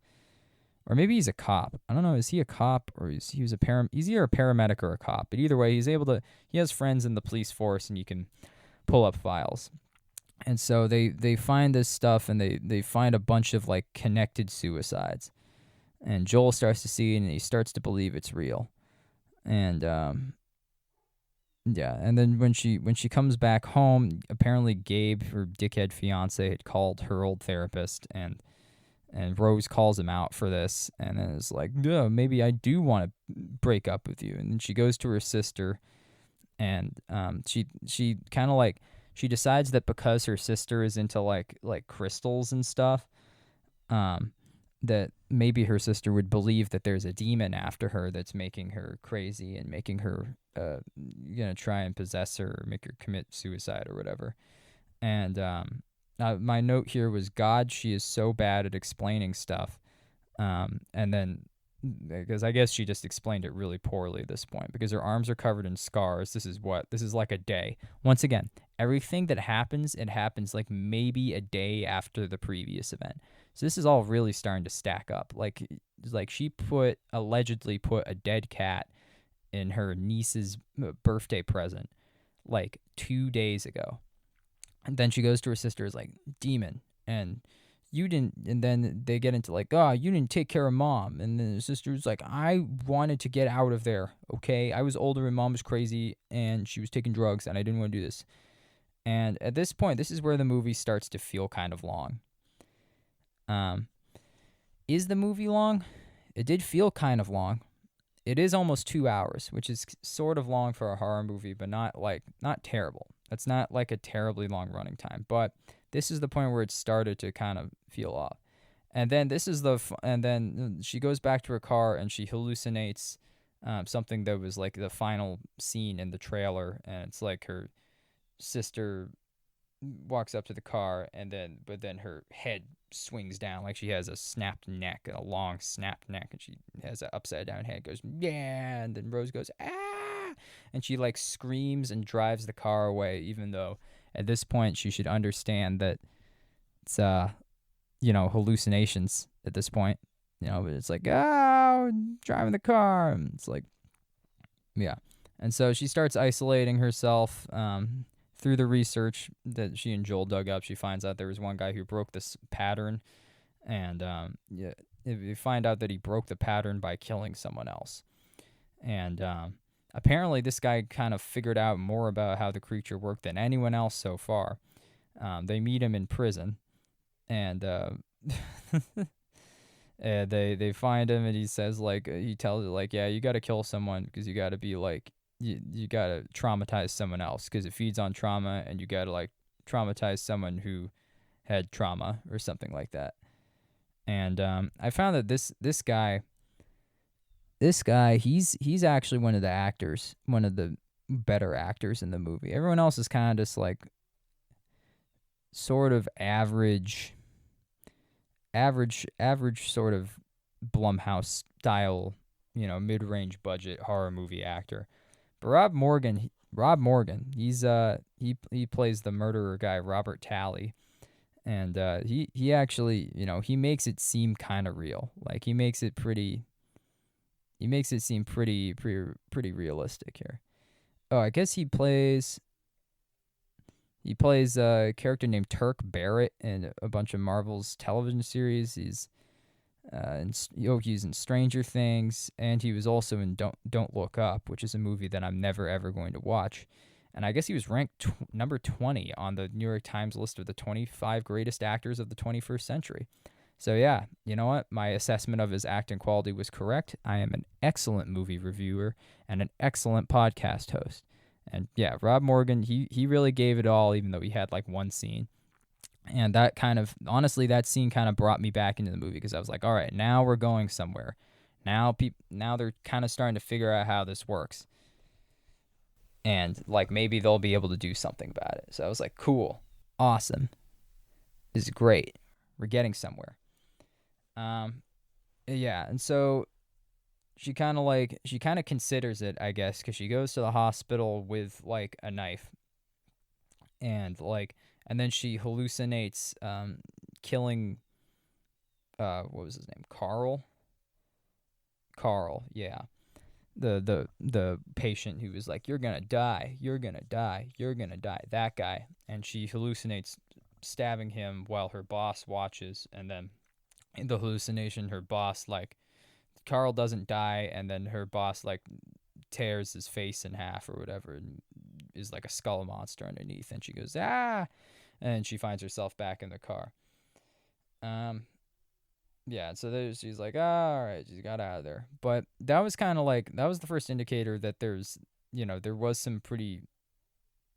Or maybe he's a cop. I don't know. Is he a cop, or he's either a paramedic or a cop? But either way, he has friends in the police force, and you can pull up files. And so they find this stuff, and they find a bunch of like connected suicides. And Joel starts to see it, and he starts to believe it's real. And Yeah, and then when she comes back home, apparently Gabe, her dickhead fiance, had called her old therapist, and Rose calls him out for this, and then it's like, yeah, maybe I do want to break up with you. And then she goes to her sister, and she kind of like she decides that because her sister is into like crystals and stuff, um, that maybe her sister would believe that there's a demon after her that's making her crazy and making her gonna try and possess her or make her commit suicide or whatever. And my note here was, God, she is so bad at explaining stuff. And then because I guess she just explained it really poorly at this point, because her arms are covered in scars. This is like a day. Once again, everything that happens, it happens like maybe a day after the previous event. So this is all really starting to stack up. Like she allegedly put a dead cat in her niece's birthday present like 2 days ago. And then she goes to her sister, is like, demon, and you didn't. And then they get into like, oh, you didn't take care of mom. And then the sister's like, I wanted to get out of there. Okay, I was older and mom was crazy and she was taking drugs and I didn't want to do this. And at this point, this is where the movie starts to feel kind of long. Is the movie long? It did feel kind of long. It is almost 2 hours, which is sort of long for a horror movie, but not terrible. That's not like a terribly long running time, but this is the point where it started to kind of feel off. And then and then she goes back to her car and she hallucinates something that was like the final scene in the trailer, and it's like her sister walks up to the car, and then her head swings down like she has a snapped neck, a long snapped neck, and she has an upside down head, goes, yeah, and then Rose goes, ah, and she like screams and drives the car away, even though at this point she should understand that it's hallucinations at this point, but it's like, oh, driving the car, and it's like, yeah. And so she starts isolating herself. Through the research that she and Joel dug up, she finds out there was one guy who broke this pattern, and you find out that he broke the pattern by killing someone else. And apparently this guy kind of figured out more about how the creature worked than anyone else so far. They meet him in prison, and they find him, and he says, like, he tells it, like, yeah, you got to kill someone because you got to be like, you got to traumatize someone else because it feeds on trauma, and you got to like traumatize someone who had trauma or something like that. And I found that this guy, he's actually one of the actors, one of the better actors in the movie. Everyone else is kind of just like sort of average sort of Blumhouse style, mid-range budget horror movie actor. But Rob Morgan, he's he plays the murderer guy, Robert Talley, and he actually, he makes it seem kind of real. Like he makes it seem pretty realistic here. Oh, I guess he plays a character named Turk Barrett in a bunch of Marvel's television series. He's he's in Stranger Things, and he was also in Don't Look Up, which is a movie that I'm never ever going to watch. And I guess he was ranked number 20 on the New York Times list of the 25 greatest actors of the 21st century. So yeah, you know what? My assessment of his acting quality was correct. I am an excellent movie reviewer and an excellent podcast host. And yeah, Rob Morgan, he really gave it all, even though he had like one scene. And that kind of, honestly, that scene kind of brought me back into the movie, because I was like, all right, now we're going somewhere. Now they're kind of starting to figure out how this works. And like maybe they'll be able to do something about it. So I was like, cool, awesome, this is great. We're getting somewhere. Yeah, and so she kind of considers it, I guess, because she goes to the hospital with like a knife, and then she hallucinates killing what was his name? Carl, yeah. The patient who was like, you're gonna die, you're gonna die, you're gonna die, that guy. And she hallucinates stabbing him while her boss watches, and then in the hallucination her boss, like, Carl doesn't die, and then her boss like tears his face in half or whatever, and is like a skull monster underneath, and she goes ah, and she finds herself back in the car. Um, yeah, so she's like, all right, she's got out of there. But that was kind of like that was the first indicator that there was some pretty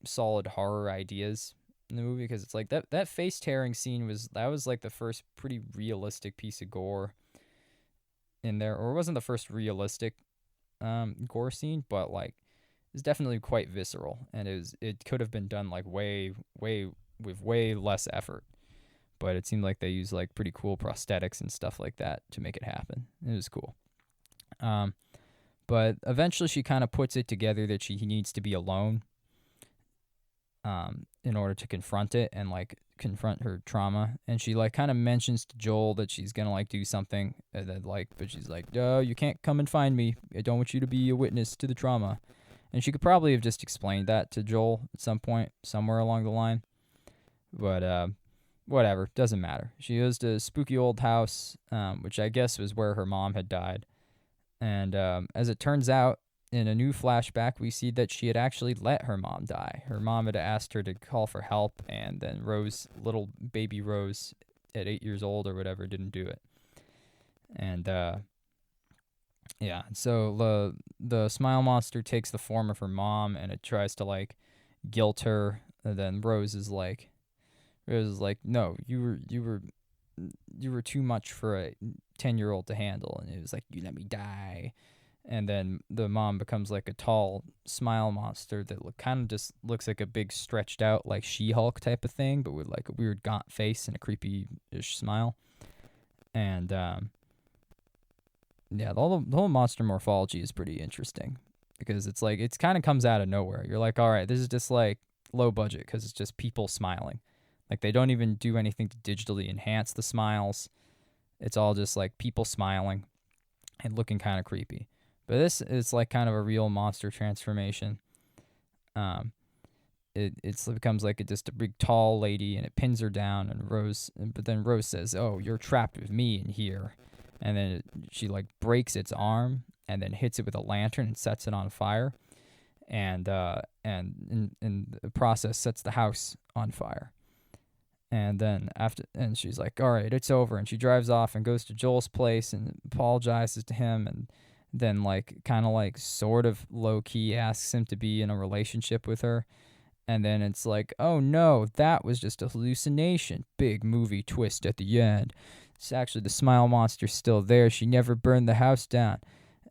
solid horror ideas in the movie, because it's like that face tearing scene was like the first pretty realistic piece of gore in there, or it wasn't the first realistic gore scene, but like it's definitely quite visceral, and it could have been done like way with way less effort, but it seemed like they used like pretty cool prosthetics and stuff like that to make it happen. It was cool. Um, but eventually she kind of puts it together that she needs to be alone in order to confront it and like confront her trauma. And she like kind of mentions to Joel that she's gonna like do something, and then like, but she's like, "No, you can't come and find me. I don't want you to be a witness to the trauma." And she could probably have just explained that to Joel at some point, somewhere along the line. But whatever, doesn't matter. She goes to a spooky old house, which I guess was where her mom had died. And as it turns out, in a new flashback, we see that she had actually let her mom die. Her mom had asked her to call for help, and then little baby Rose, at 8 years old or whatever, didn't do it. And yeah, so the smile monster takes the form of her mom, and it tries to like guilt her. And then Rose is like, no, you were too much for a 10-year-old to handle, and it was like, you let me die. And then the mom becomes like a tall smile monster that kind of just looks like a big stretched out like She-Hulk type of thing, but with like a weird gaunt face and a creepy-ish smile. And yeah, the whole monster morphology is pretty interesting, because it's like it kind of comes out of nowhere. You're like, all right, this is just like low budget because it's just people smiling. Like they don't even do anything to digitally enhance the smiles. It's all just like people smiling and looking kind of creepy. But this is like kind of a real monster transformation. It becomes like just a big tall lady, and it pins her down. But then Rose says, "Oh, you're trapped with me in here," and then she like breaks its arm and then hits it with a lantern and sets it on fire, and in the process sets the house on fire. And then and she's like, all right, it's over. And she drives off and goes to Joel's place and apologizes to him, and then like kind of like sort of low key asks him to be in a relationship with her. And then it's like, oh no, that was just a hallucination. Big movie twist at the end. It's actually the smile monster's still there. She never burned the house down.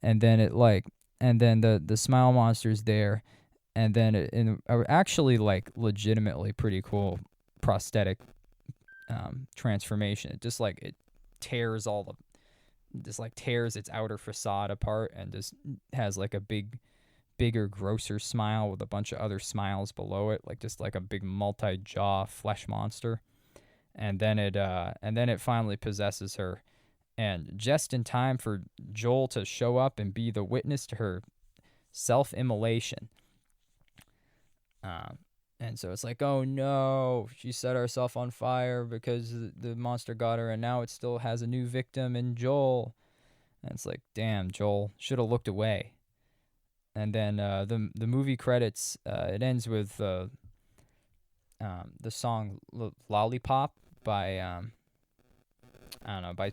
And then the smile monster's there. And then actually like legitimately pretty cool prosthetic transformation. It just like it tears tears its outer facade apart, and just has like a bigger, grosser smile with a bunch of other smiles below it, like just like a big multi-jaw flesh monster. And then it finally possesses her, and just in time for Joel to show up and be the witness to her self-immolation. And so it's like, oh no, she set herself on fire because the monster got her, and now it still has a new victim in Joel. And it's like, damn, Joel should have looked away. And then the movie credits, it ends with the song "Lollipop" by I don't know, by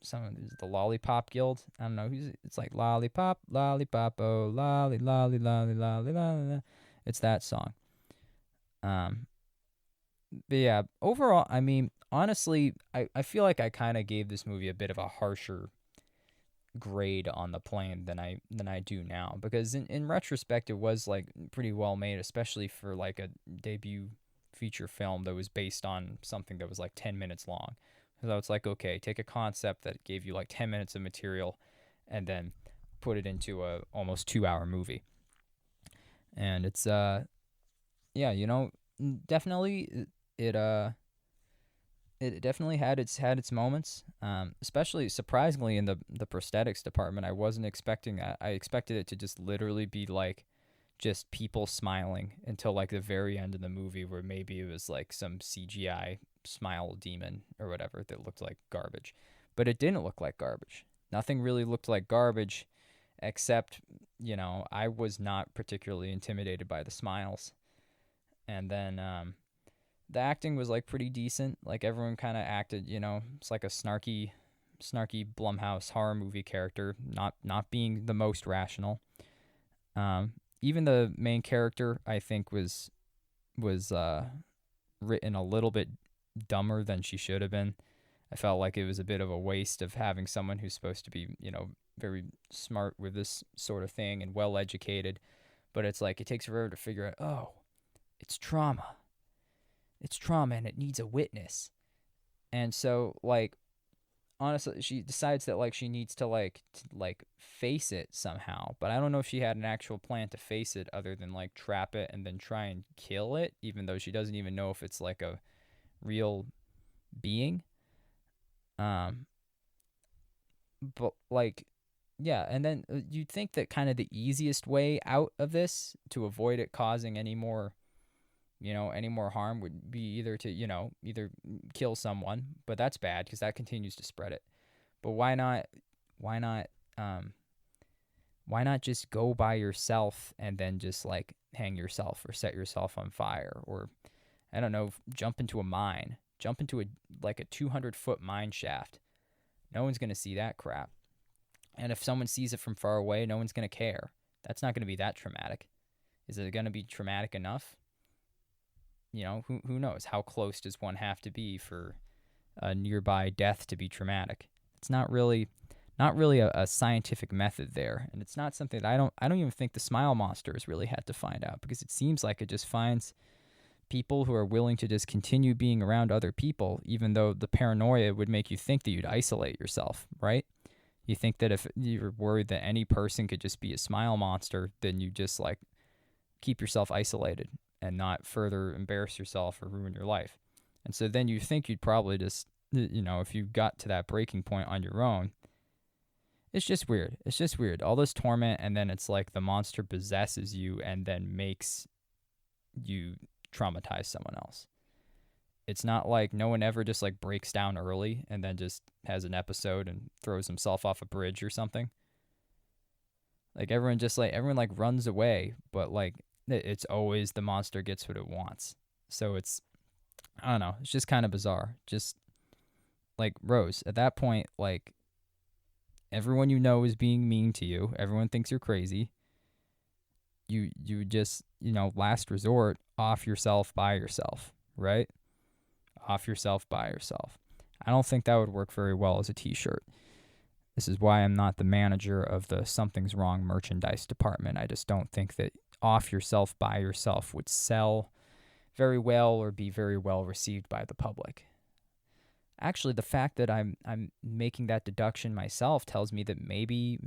some the Lollipop Guild. I don't know who's. It's like lollipop, lollipop, oh lolly, lolly, lolly, lolly, lolly. It's that song. But yeah, overall, I mean, honestly, I feel like I kind of gave this movie a bit of a harsher grade on the plane than I do now, because in retrospect it was like pretty well made, especially for like a debut feature film that was based on something that was like 10 minutes long. So it's like, okay, take a concept that gave you like 10 minutes of material and then put it into a almost 2-hour movie. And it's yeah, definitely it definitely had its moments, especially surprisingly in the prosthetics department. I wasn't expecting that. I expected it to just literally be like just people smiling until like the very end of the movie, where maybe it was like some CGI smile demon or whatever that looked like garbage. But it didn't look like garbage. Nothing really looked like garbage, except, I was not particularly intimidated by the smiles. And then the acting was like pretty decent. Like everyone kind of acted, it's like a snarky Blumhouse horror movie character, not being the most rational. Even the main character, I think, was written a little bit dumber than she should have been. I felt like it was a bit of a waste of having someone who's supposed to be, very smart with this sort of thing and well educated, but it's like it takes forever to figure out, oh, it's trauma. It's trauma and it needs a witness. And so like honestly, she decides that like she needs to like face it somehow, but I don't know if she had an actual plan to face it other than like trap it and then try and kill it, even though she doesn't even know if it's like a real being. Um, but like, yeah, and then you'd think that kind of the easiest way out of this to avoid it causing any more harm would be either to, either kill someone, but that's bad because that continues to spread it. But why not, um, why not just go by yourself and then just like hang yourself or set yourself on fire or I don't know, jump into a 200-foot mine shaft. No one's gonna see that crap. And if someone sees it from far away, no one's gonna care. That's not gonna be that traumatic. Is it gonna be traumatic enough? Who knows? How close does one have to be for a nearby death to be traumatic? It's not really a scientific method there, and it's not something that I don't even think the smile monsters really had to find out because it seems like it just finds people who are willing to just continue being around other people, even though the paranoia would make you think that you'd isolate yourself, right? You think that if you're worried that any person could just be a smile monster, then you just like keep yourself isolated and not further embarrass yourself or ruin your life. And so then you think you'd probably just, if you got to that breaking point on your own, it's just weird. It's just weird. All this torment, and then it's like the monster possesses you and then makes you traumatize someone else. It's not like no one ever just like breaks down early and then just has an episode and throws himself off a bridge or something. Like everyone like runs away, but like it's always the monster gets what it wants. So it's I don't know, it's just kind of bizarre. Just like Rose, at that point like everyone is being mean to you. Everyone thinks you're crazy. You just, last resort, off yourself by yourself, right? Off yourself by yourself. I don't think that would work very well as a t-shirt. This is why I'm not the manager of the Something's Wrong merchandise department. I just don't think that off yourself by yourself would sell very well or be very well received by the public. Actually, the fact that I'm making that deduction myself tells me that maybe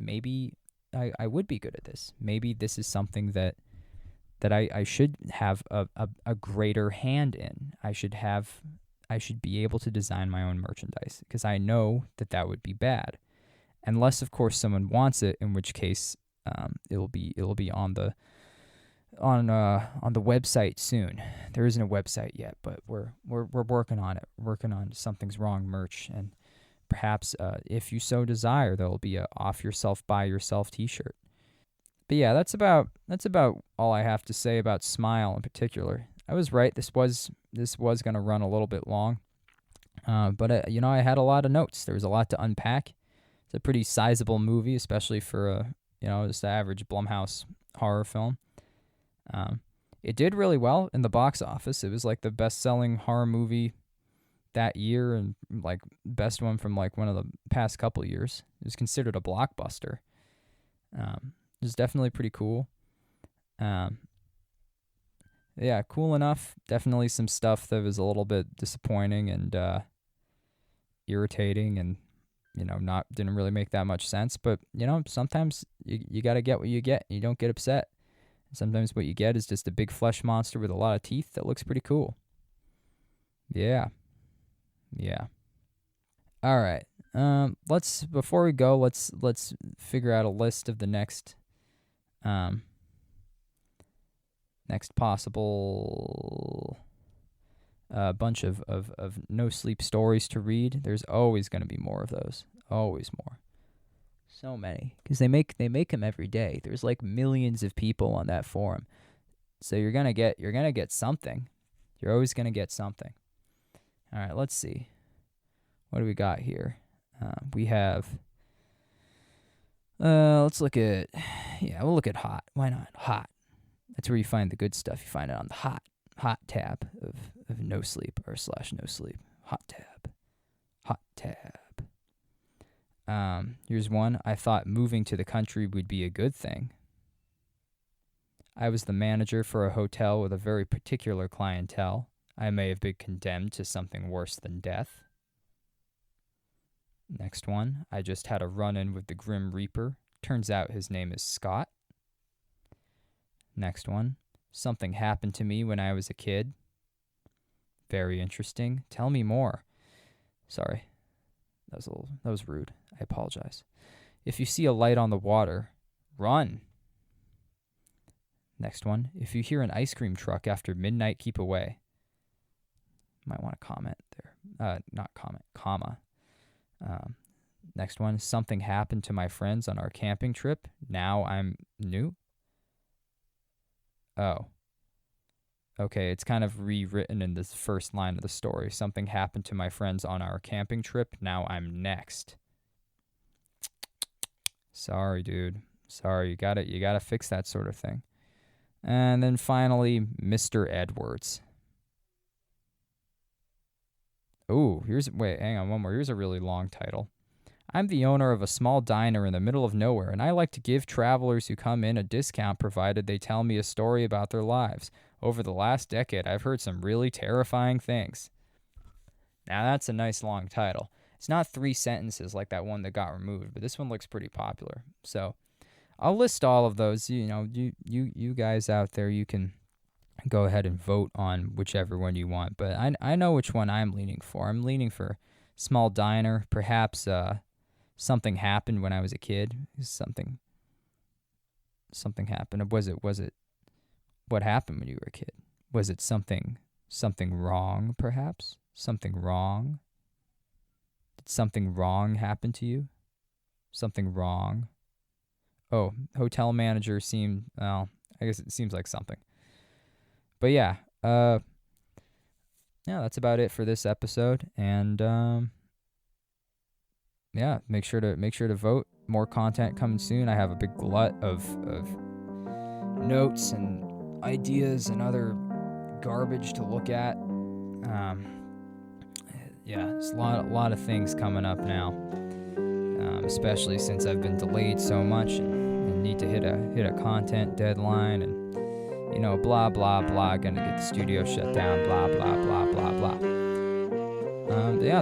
I would be good at this. Maybe this is something that I should have a greater hand in. I should be able to design my own merchandise because I know that would be bad, unless of course someone wants it, in which case it'll be on the website soon. There isn't a website yet, but we're working on it. Working on Something's Wrong merch, and perhaps if you so desire, there'll be a off yourself by yourself t-shirt. But yeah, that's about all I have to say about Smile in particular. I was right. This was going to run a little bit long, but I had a lot of notes. There was a lot to unpack. It's a pretty sizable movie, especially for just the average Blumhouse horror film. It did really well in the box office. It was like the best-selling horror movie that year, and like best one from like one of the past couple years. It was considered a blockbuster. It was definitely pretty cool. Yeah, cool enough. Definitely some stuff that was a little bit disappointing and irritating, and didn't really make that much sense. But sometimes you gotta get what you get. And you don't get upset. Sometimes what you get is just a big flesh monster with a lot of teeth that looks pretty cool. Yeah. All right. Before we go, let's figure out a list of the next possible bunch of no sleep stories to read. There's always going to be more of those. Always more. So many, because they make them every day. There's like millions of people on that forum, so you're gonna get something. You're always gonna get something. All right, let's see. What do we got here? We have. Let's look at. Yeah, we'll look at hot. Why not hot? That's where you find the good stuff. You find it on the hot tab of NOSLEEP /NOSLEEP. Hot tab. Here's one. I thought moving to the country would be a good thing. I was the manager for a hotel with a very particular clientele. I may have been condemned to something worse than death. Next one. I just had a run-in with the Grim Reaper. Turns out his name is Scott. Next one. Something happened to me when I was a kid. Very interesting. Tell me more. Sorry. That was rude. I apologize. If you see a light on the water, run. Next one. If you hear an ice cream truck after midnight, keep away. Might want to comment there. Not comment, comma. Next one. Something happened to my friends on our camping trip. Now I'm new. Oh. Okay, it's kind of rewritten in this first line of the story. Something happened to my friends on our camping trip. Now I'm next. Sorry, dude. Sorry, you gotta fix that sort of thing. And then finally, Mr. Edwards. Ooh, hang on, one more. Here's a really long title. I'm the owner of a small diner in the middle of nowhere, and I like to give travelers who come in a discount provided they tell me a story about their lives. Over the last decade, I've heard some really terrifying things. Now, that's a nice long title. It's not 3 sentences like that one that got removed, but this one looks pretty popular. So I'll list all of those. You guys out there, you can go ahead and vote on whichever one you want. But I know which one I'm leaning for. I'm leaning for small diner. Perhaps something happened when I was a kid. Something happened. Was it what happened when you were a kid? Was it something wrong, perhaps? Something wrong? Did something wrong happen to you? Something wrong? Oh, hotel manager I guess it seems like something. But yeah, that's about it for this episode. And make sure to vote. More content coming soon. I have a big glut of notes and ideas and other garbage to look at. There's a lot of things coming up now, especially since I've been delayed so much and need to hit a content deadline and blah blah blah. Gonna get the studio shut down. Blah blah blah blah blah.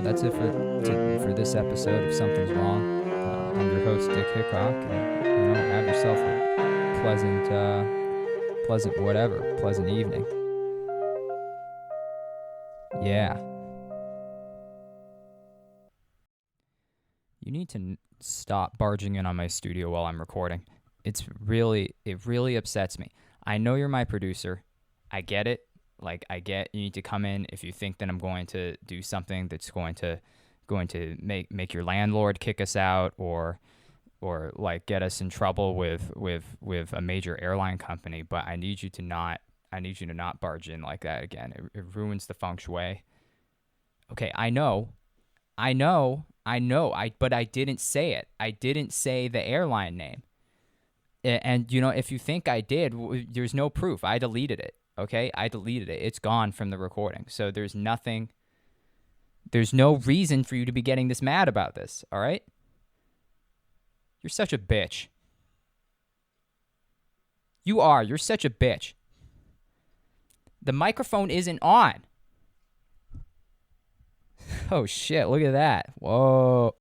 That's it for this episode of Something's Wrong. I'm your host, Dick Hickok, and have yourself a pleasant evening. Yeah. You need to stop barging in on my studio while I'm recording. It really upsets me. I know you're my producer. I get it. I get you need to come in if you think that I'm going to do something that's going to make your landlord kick us out or get us in trouble with a major airline company. But I need you to not barge in like that again. It ruins the feng shui. Okay, I know. But I didn't say it. I didn't say the airline name. And if you think I did, there's no proof. I deleted it. Okay, I deleted it. It's gone from the recording. So there's no reason for you to be getting this mad about this, all right? You're such a bitch. You're such a bitch. The microphone isn't on. Oh shit, look at that. Whoa.